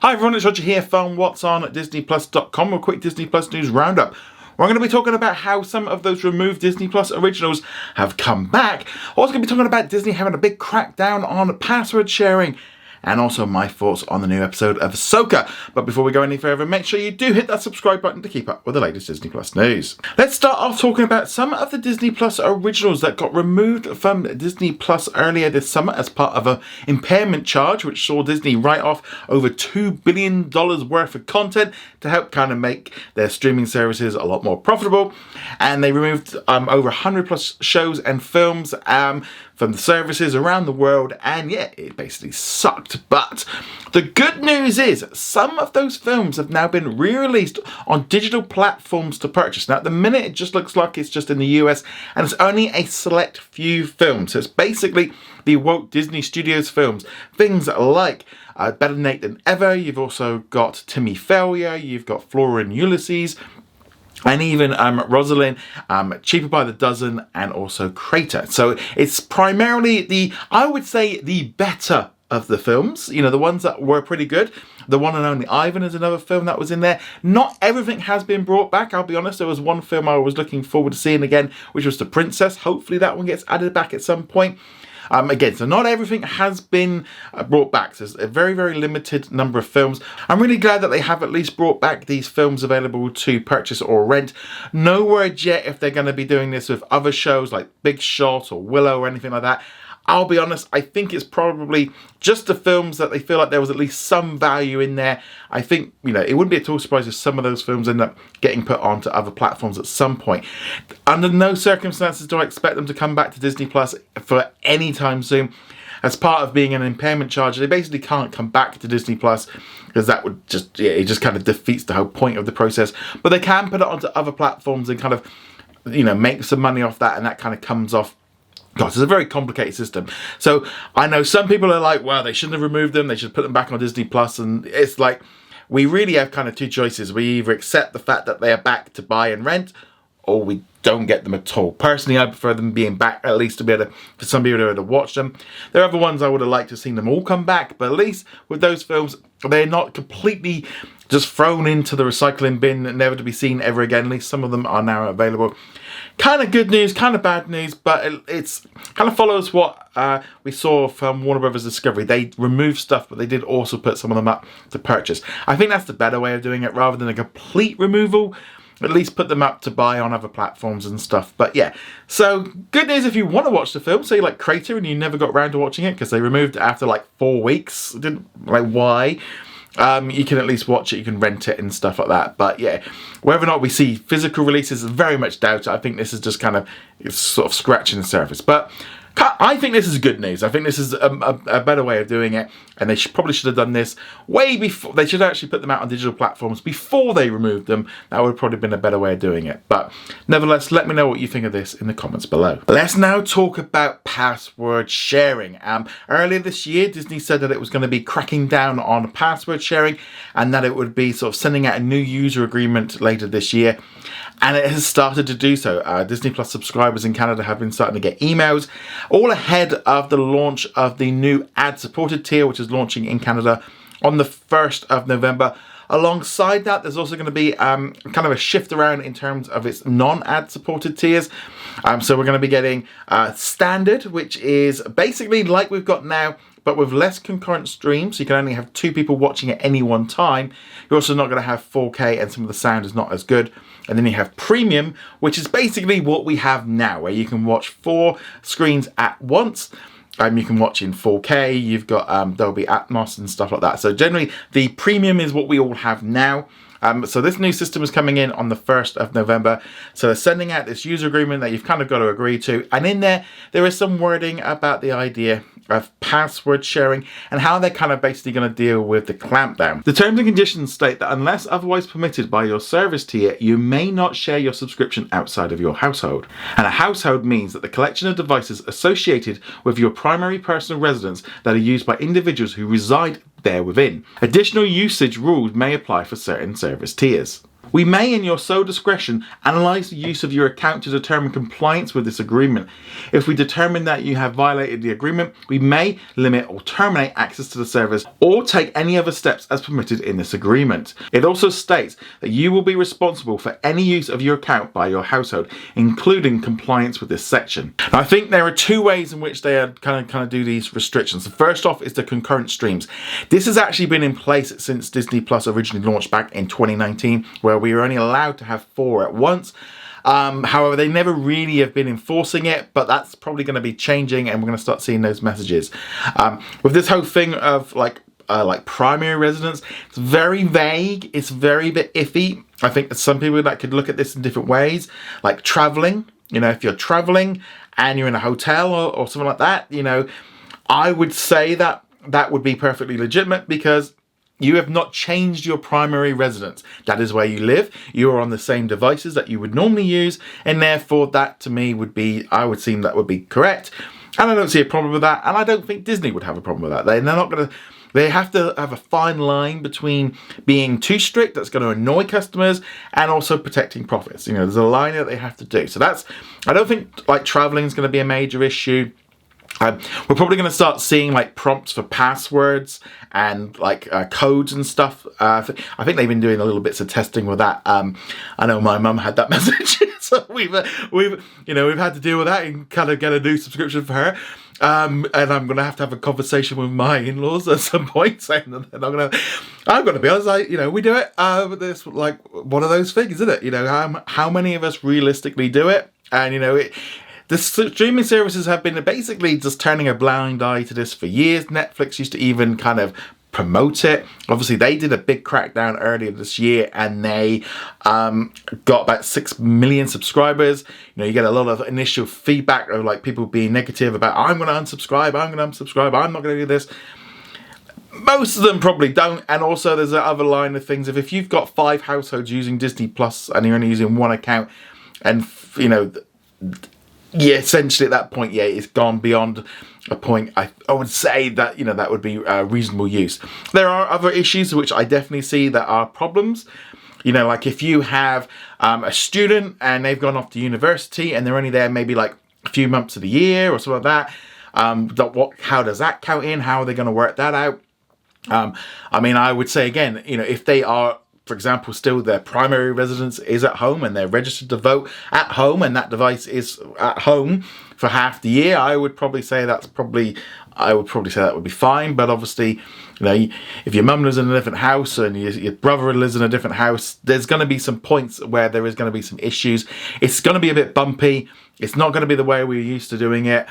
Hi everyone, it's Roger here from What's On at disneyplus.com with a quick Disney Plus news roundup. We're going to be talking about how some of those removed Disney Plus originals have come back. Also going to be talking about Disney having a big crackdown on password sharing. And also my thoughts on the new episode of Ahsoka. But before we go any further, make sure you do hit that subscribe button to keep up with the latest Disney Plus news. Let's start off talking about some of the Disney Plus originals that got removed from Disney Plus earlier this summer as part of an impairment charge, which saw Disney write off over $2 billion worth of content to help kind of make their streaming services a lot more profitable. And they removed over 100 plus shows and films from the services around the world, and yeah, it basically sucked. But the good news is some of those films have now been re-released on digital platforms to purchase. Now at the minute it just looks like it's just in the US and it's only a select few films. So it's basically the Walt Disney Studios films. Things like Better Nate Than Ever, you've also got Timmy Failure, you've got Flora and Ulysses, and even Rosalind, Cheaper by the Dozen, and also Crater. So it's primarily I would say the better of the films, you know, the ones that were pretty good. The One and Only Ivan is another film that was in there. Not everything has been brought back, I'll be honest. There was one film I was looking forward to seeing again, which was The Princess. Hopefully that one gets added back at some point. Again, so not everything has been brought back. So there's a very, very limited number of films. I'm really glad that they have at least brought back these films available to purchase or rent. No word yet if they're going to be doing this with other shows like Big Shot or Willow or anything like that. I'll be honest, I think it's probably just the films that they feel like there was at least some value in there. I think, you know, it wouldn't be at all surprised if some of those films end up getting put onto other platforms at some point. Under no circumstances do I expect them to come back to Disney Plus for any time soon. As part of being an impairment charge, they basically can't come back to Disney Plus because that would just, yeah, it just kind of defeats the whole point of the process. But they can put it onto other platforms and kind of, you know, make some money off that, and that kind of comes off. God, it's a very complicated system. So I know some people are like, well, they shouldn't have removed them. They should put them back on Disney Plus. And it's like, we really have kind of two choices. We either accept the fact that they are back to buy and rent, or we don't get them at all. Personally, I prefer them being back, at least to be able to, for some people to be able to watch them. There are other ones I would have liked to have seen them all come back, but at least with those films, they're not completely just thrown into the recycling bin, never to be seen ever again. At least some of them are now available. Kind of good news, kind of bad news, but it's kind of follows what we saw from Warner Brothers Discovery. They removed stuff, but they did also put some of them up to purchase. I think that's the better way of doing it, rather than a complete removal. At least put them up to buy on other platforms and stuff. But yeah, so good news if you want to watch the film, say like Crater, and you never got around to watching it because they removed it after like 4 weeks. Didn't like why? You can at least watch it, you can rent it and stuff like that. But yeah, whether or not we see physical releases, very much doubt it. I think this is just kind of sort of scratching the surface. But I think this is good news. I think this is a better way of doing it, and they probably should have done this way before. They should actually put them out on digital platforms before they removed them. That would have probably been a better way of doing it. But nevertheless, let me know what you think of this in the comments below. Let's now talk about password sharing. Earlier this year, Disney said that it was going to be cracking down on password sharing, and that it would be sort of sending out a new user agreement later this year. And it has started to do so. Disney Plus subscribers in Canada have been starting to get emails all ahead of the launch of the new ad-supported tier, which is launching in Canada on the 1st of November. Alongside that, there's also going to be kind of a shift around in terms of its non-ad supported tiers. So we're going to be getting standard, which is basically like we've got now, but with less concurrent streams. So you can only have 2 people watching at any one time. You're also not going to have 4K, and some of the sound is not as good. And then you have Premium, which is basically what we have now, where you can watch 4 screens at once. You can watch in 4K, you've got Dolby Atmos and stuff like that. So generally, the Premium is what we all have now. So this new system is coming in on the 1st of November. So they're sending out this user agreement that you've kind of got to agree to. And in there is some wording about the idea of password sharing and how they're kind of basically going to deal with the clampdown. The terms and conditions state that unless otherwise permitted by your service tier, you may not share your subscription outside of your household. And a household means that the collection of devices associated with your primary personal residence that are used by individuals who reside there within. Additional usage rules may apply for certain service tiers. We may, in your sole discretion, analyse the use of your account to determine compliance with this agreement. If we determine that you have violated the agreement, we may limit or terminate access to the service or take any other steps as permitted in this agreement. It also states that you will be responsible for any use of your account by your household, including compliance with this section. Now, I think there are two ways in which they kind of do these restrictions. The first off is the concurrent streams. This has actually been in place since Disney Plus originally launched back in 2019, where we were only allowed to have 4 at once. However, they never really have been enforcing it, but that's probably going to be changing, and we're going to start seeing those messages. With this whole thing of like primary residence, it's very vague. It's very bit iffy. I think there's some people that could look at this in different ways, like traveling. You know, if you're traveling and you're in a hotel or something like that, you know, I would say that that would be perfectly legitimate because you have not changed your primary residence. That is where you live. You are on the same devices that you would normally use, and therefore that to me would be, I would seem that would be correct. And I don't see a problem with that, and I don't think Disney would have a problem with that. They're not going to, they have to have a fine line between being too strict, that's going to annoy customers, and also protecting profits. You know, there's a line that they have to do. So that's, I don't think like traveling is going to be a major issue. We're probably going to start seeing like prompts for passwords and like codes and stuff. I think they've been doing a little bits of testing with that. I know my mum had that message, so we've had to deal with that and kind of get a new subscription for her. And I'm going to have a conversation with my in-laws at some point, saying that I'm going to be honest, we do it. But it's like one of those things, isn't it? You know, how many of us realistically do it? And you know, the streaming services have been basically just turning a blind eye to this for years. Netflix used to even kind of promote it. Obviously, they did a big crackdown earlier this year, and they got about 6 million subscribers. You know, you get a lot of initial feedback of like people being negative about, I'm going to unsubscribe, I'm not going to do this. Most of them probably don't, and also there's that other line of things. If you've got 5 households using Disney Plus and you're only using one account, and you know, yeah, essentially at that point, yeah, it's gone beyond a point. I would say that, you know, that would be reasonable use. There are other issues which I definitely see that are problems. You know, like if you have a student and they've gone off to university and they're only there maybe like a few months of the year or something like that, how does that count in? How are they going to work that out? I mean, I would say again, you know, if they are, for example, still their primary residence is at home and they're registered to vote at home and that device is at home for half the year, I would probably say that would be fine. But obviously, you know, if your mum lives in a different house and your brother lives in a different house, there's going to be some points where there is going to be some issues. It's going to be a bit bumpy. It's not going to be the way we're used to doing it.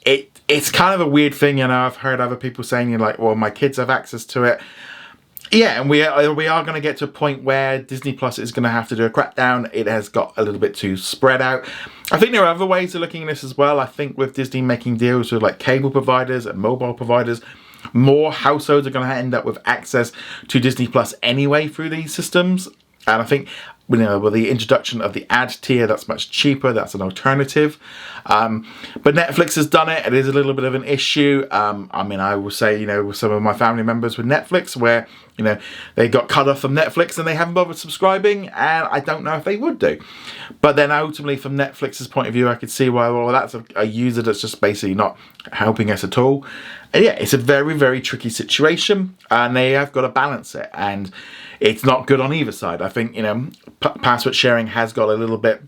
It's kind of a weird thing, you know. I've heard other people saying, you're like, well, my kids have access to it. Yeah, and we are going to get to a point where Disney Plus is going to have to do a crackdown. It has got a little bit too spread out. I think there are other ways of looking at this as well. I think with Disney making deals with like cable providers and mobile providers, more households are going to end up with access to Disney Plus anyway through these systems. And I think, you know, with the introduction of the ad tier, that's much cheaper. That's an alternative. But Netflix has done it. It is a little bit of an issue. I mean, I will say, you know, with some of my family members with Netflix, where, you know, they got cut off from Netflix and they haven't bothered subscribing, and I don't know if they would do. But then ultimately, from Netflix's point of view, I could see why, well, that's a user that's just basically not helping us at all. And yeah, it's a very, very tricky situation, and they have got to balance it. And it's not good on either side. I think, you know, password sharing has got a little bit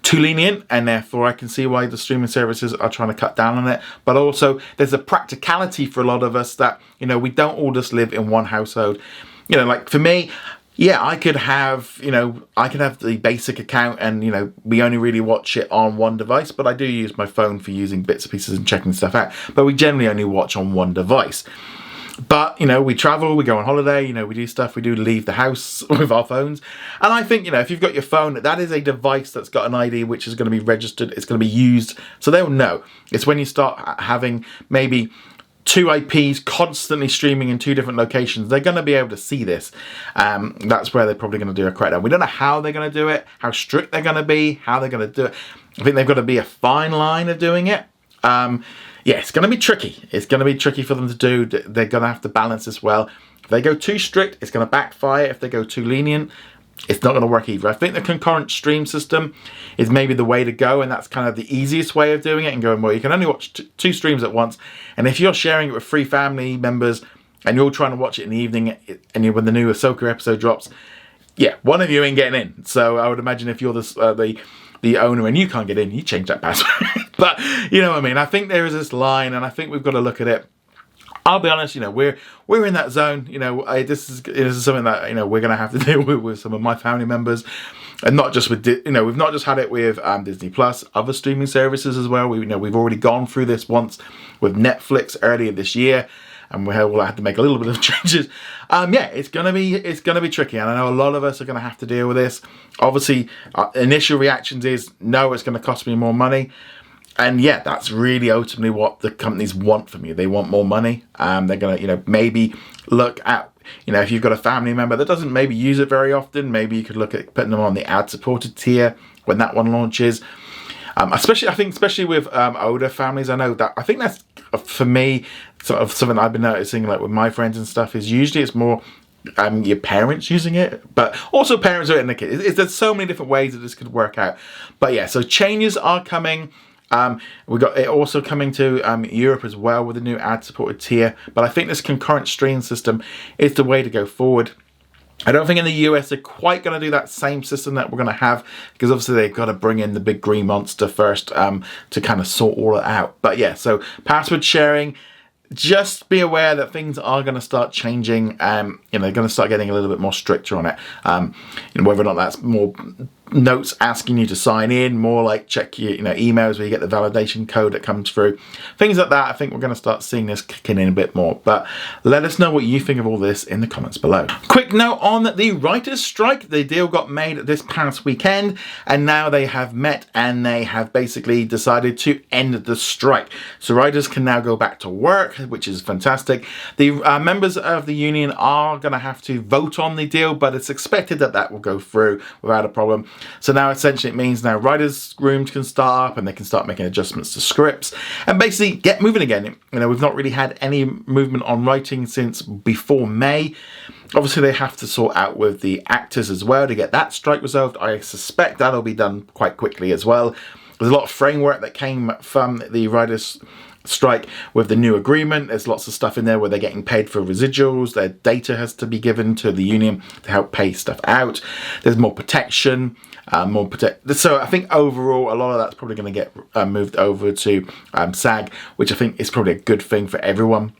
too lenient, and therefore I can see why the streaming services are trying to cut down on it. But also there's a practicality for a lot of us that, you know, we don't all just live in one household. You know, like for me, yeah, I could have the basic account and, you know, we only really watch it on one device, but I do use my phone for using bits and pieces and checking stuff out. But we generally only watch on one device. But, you know, we travel, we go on holiday, you know, we do stuff, we do leave the house with our phones. And I think, you know, if you've got your phone, that is a device that's got an ID which is going to be registered, it's going to be used, so they'll know. It's when you start having maybe 2 IPs constantly streaming in 2 different locations, they're going to be able to see this. That's where they're probably going to do a crackdown. We don't know how they're going to do it, how strict they're going to be, how they're going to do it. I think they've got to be a fine line of doing it. yeah, it's going to be tricky. It's going to be tricky for them to do. They're going to have to balance this well. If they go too strict, it's going to backfire. If they go too lenient, it's not going to work either. I think the concurrent stream system is maybe the way to go, and that's kind of the easiest way of doing it, and going, well, you can only watch two streams at once, and if you're sharing it with 3 family members and you're trying to watch it in the evening, and when the new Ahsoka episode drops, yeah, one of you ain't getting in. So I would imagine if you're the owner and you can't get in, you change that password. But you know what I mean. I think there is this line, and I think we've got to look at it. I'll be honest, you know, we're in that zone. You know, this is something that, you know, we're going to have to deal with some of my family members, and not just with, you know, we've not just had it with Disney Plus, other streaming services as well. We've already gone through this once with Netflix earlier this year, and we'll have to make a little bit of changes. Yeah, it's gonna be tricky, and I know a lot of us are gonna have to deal with this. Obviously, initial reactions is no, it's gonna cost me more money. And yeah, that's really ultimately what the companies want from you. They want more money. They're going to, you know, maybe look at, you know, if you've got a family member that doesn't maybe use it very often, maybe you could look at putting them on the ad-supported tier when that one launches. Especially with older families, I know that, I think that's, for me, sort of something I've been noticing, like with my friends and stuff, is usually it's more your parents using it, but also parents are in the kids. There's so many different ways that this could work out. But yeah, so changes are coming. We've got it also coming to Europe as well with a new ad-supported tier. But I think this concurrent stream system is the way to go forward. I don't think in the US they're quite going to do that same system that we're going to have, because obviously they've got to bring in the big green monster first to kind of sort all it out. But yeah, so password sharing, just be aware that things are going to start changing. You know, they're going to start getting a little bit more stricter on it. You know, whether or not that's more notes asking you to sign in, more like check your, you know, emails where you get the validation code that comes through, things like that. I think we're going to start seeing this kicking in a bit more. But let us know what you think of all this in the comments below. Quick note on the writers' strike. The deal got made this past weekend, and now they have met and they have basically decided to end the strike. So writers can now go back to work, which is fantastic. The members of the union are going to have to vote on the deal, but it's expected that that will go through without a problem. So now essentially it means now writers' rooms can start up and they can start making adjustments to scripts and basically get moving again. You know, we've not really had any movement on writing since before May. Obviously they have to sort out with the actors as well to get that strike resolved. I suspect that'll be done quite quickly as well. There's a lot of framework that came from the writers' strike with the new agreement. There's lots of stuff in there where they're getting paid for residuals. Their data has to be given to the union to help pay stuff out. There's more protection, so I think overall a lot of that's probably going to get moved over to SAG, which I think is probably a good thing for everyone,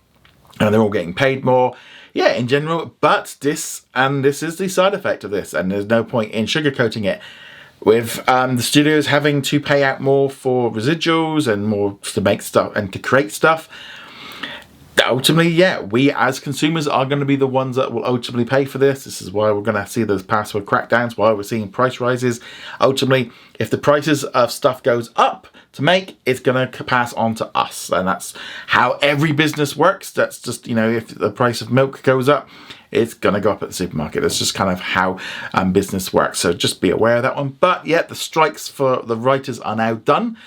and they're all getting paid more. Yeah, in general, but this is the side effect of this, and there's no point in sugarcoating it. With the studios having to pay out more for residuals and more to make stuff and to create stuff, ultimately, yeah, we as consumers are going to be the ones that will ultimately pay for this. This is why we're going to see those password crackdowns, why we're seeing price rises. Ultimately, if the prices of stuff goes up to make, it's going to pass on to us, and that's how every business works. That's just, you know, if the price of milk goes up, it's going to go up at the supermarket. That's just kind of how business works. So just be aware of that one. But yeah, the strikes for the writers are now done,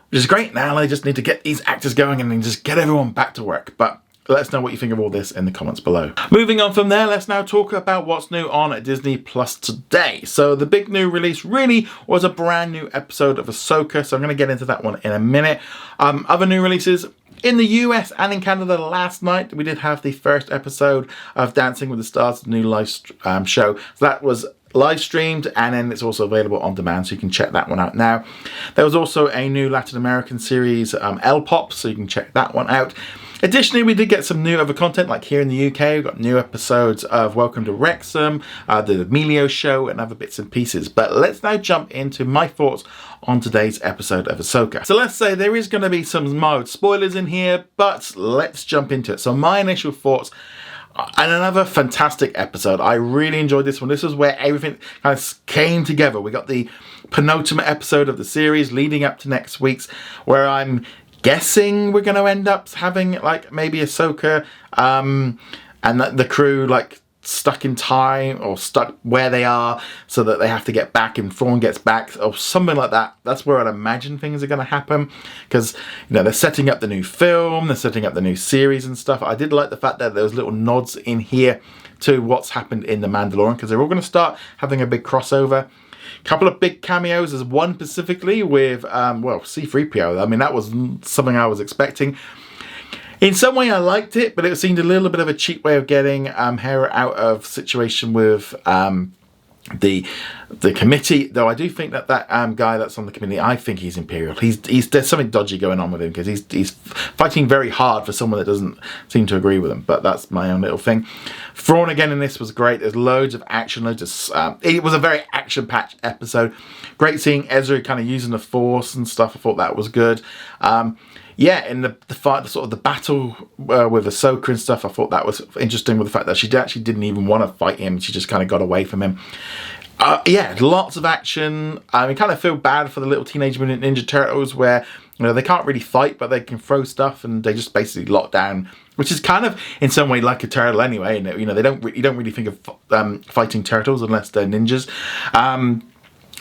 which is great. Now they just need to get these actors going and then just get everyone back to work. But let us know what you think of all this in the comments below. Moving on from there, let's now talk about what's new on Disney Plus today. So the big new release really was a brand new episode of Ahsoka. So I'm going to get into that one in a minute. Other new releases. In the US and in Canada last night, we did have the first episode of Dancing with the Stars, the new live show. So that was live streamed, and then it's also available on demand, so you can check that one out now. There was also a new Latin American series, El Pop, so you can check that one out. Additionally, we did get some new other content, like here in the UK, we've got new episodes of Welcome to Wrexham, the Emilio Show, and other bits and pieces. But let's now jump into my thoughts on today's episode of Ahsoka. So let's say there is going to be some mild spoilers in here, but let's jump into it. So my initial thoughts, and another fantastic episode. I really enjoyed this one. This was where everything kind of came together. We got the penultimate episode of the series leading up to next week's, where I'm guessing we're going to end up having like maybe Ahsoka and the crew like stuck in time or stuck where they are so that they have to get back and Thrawn gets back or something like that. That's where I'd imagine things are going to happen, because they're setting up the new film, they're setting up the new series and stuff. I did like the fact that there was little nods in here to what's happened in The Mandalorian, because they're all going to start having a big crossover. Couple of big cameos. There's one specifically with C-3PO. I mean, that was something I was expecting. In some way I liked it, but it seemed a little bit of a cheap way of getting Hera out of situation with the committee. Though I do think that guy that's on the committee, I think he's Imperial. There's something dodgy going on with him, because he's fighting very hard for someone that doesn't seem to agree with him. But that's my own little thing. Thrawn again in this was great. There's loads of action, it was a very action-packed episode. Great seeing Ezra kind of using the Force and stuff. I thought that was good. Yeah, in the fight, sort of the battle with Ahsoka and stuff, I thought that was interesting, with the fact that she actually didn't even want to fight him. She just kind of got away from him. Yeah, lots of action. I kind of feel bad for the little Teenage Mutant Ninja Turtles, where they can't really fight, but they can throw stuff, and they just basically lock down, which is kind of in some way like a turtle anyway. And you don't really think of fighting turtles unless they're ninjas.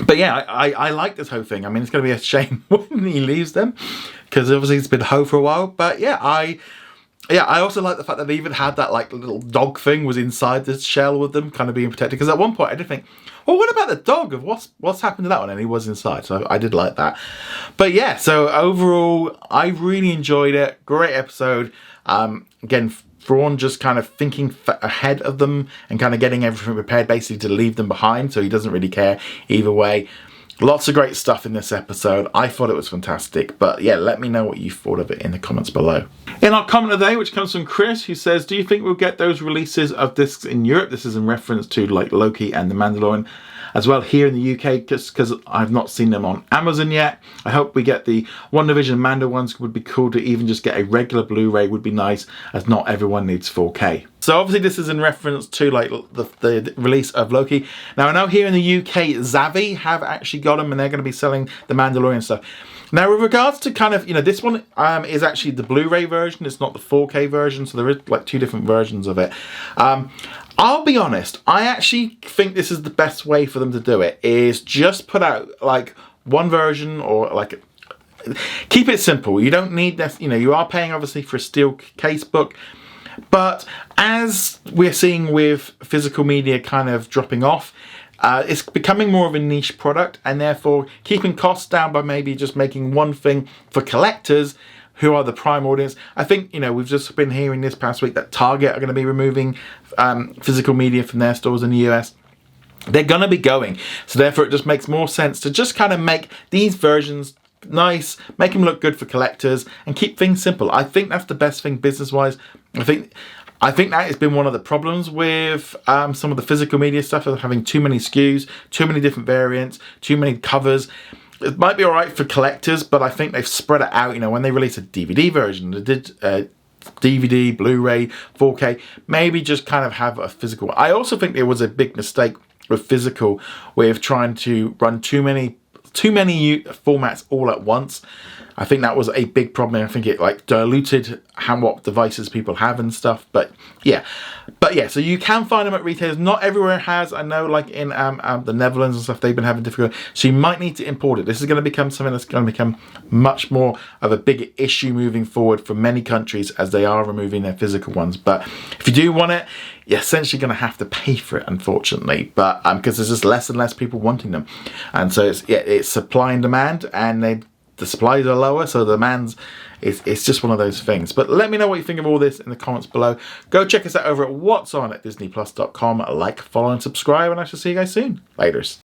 But yeah, I like this whole thing. I mean, it's going to be a shame when he leaves them, because obviously it's been Ho for a while. But yeah, I also like the fact that they even had that like little dog thing was inside the shell with them, kind of being protected. Because at one point I did think, well, what about the dog? What's happened to that one? And he was inside, so I did like that. But yeah, so overall, I really enjoyed it. Great episode. Again, Thrawn just kind of thinking ahead of them and kind of getting everything prepared, basically to leave them behind, so he doesn't really care either way. Lots of great stuff in this episode. I thought it was fantastic. But yeah, let me know what you thought of it in the comments below. In our comment of the day, which comes from Chris, who says, do you think we'll get those releases of discs in Europe? This is in reference to like Loki and The Mandalorian as well here in the UK, just because I've not seen them on Amazon yet. I hope we get the WandaVision Mando ones. Would be cool to even just get a regular Blu-ray, would be nice, as not everyone needs 4K. So obviously this is in reference to like the release of Loki. Now I know here in the UK, Zavi have actually got them, and they're going to be selling the Mandalorian stuff. Now with regards to kind of, this one is actually the Blu-ray version. It's not the 4K version, so there is like two different versions of it. I'll be honest, I actually think this is the best way for them to do it, is just put out like one version, or like keep it simple. You don't need that, you are paying obviously for a steel case book, but as we're seeing with physical media kind of dropping off, it's becoming more of a niche product, and therefore keeping costs down by maybe just making one thing for collectors who are the prime audience. I think, we've just been hearing this past week that Target are going to be removing physical media from their stores in the US. They're going to be going. So therefore it just makes more sense to just kind of make these versions nice, make them look good for collectors, and keep things simple. I think that's the best thing business-wise. I think that has been one of the problems with some of the physical media stuff, of having too many SKUs, too many different variants, too many covers. It might be alright for collectors, but I think they've spread it out. When they release a DVD version, they did DVD, Blu-ray, 4K, maybe just kind of have a physical. I also think there was a big mistake with physical, with trying to run too many formats all at once. I think that was a big problem. I think it like diluted what devices people have and stuff. But yeah, so you can find them at retailers. Not everywhere has. I know, like in the Netherlands and stuff, they've been having difficulty. So you might need to import it. This is going to become something that's going to become much more of a bigger issue moving forward for many countries, as they are removing their physical ones. But if you do want it, you're essentially going to have to pay for it, unfortunately. But because there's just less and less people wanting them, and so it's supply and demand, and the supplies are lower, so the demands, it's just one of those things. But let me know what you think of all this in the comments below. Go check us out over at what's on at disneyplus.com. Like, follow, and subscribe, and I shall see you guys soon. Laters.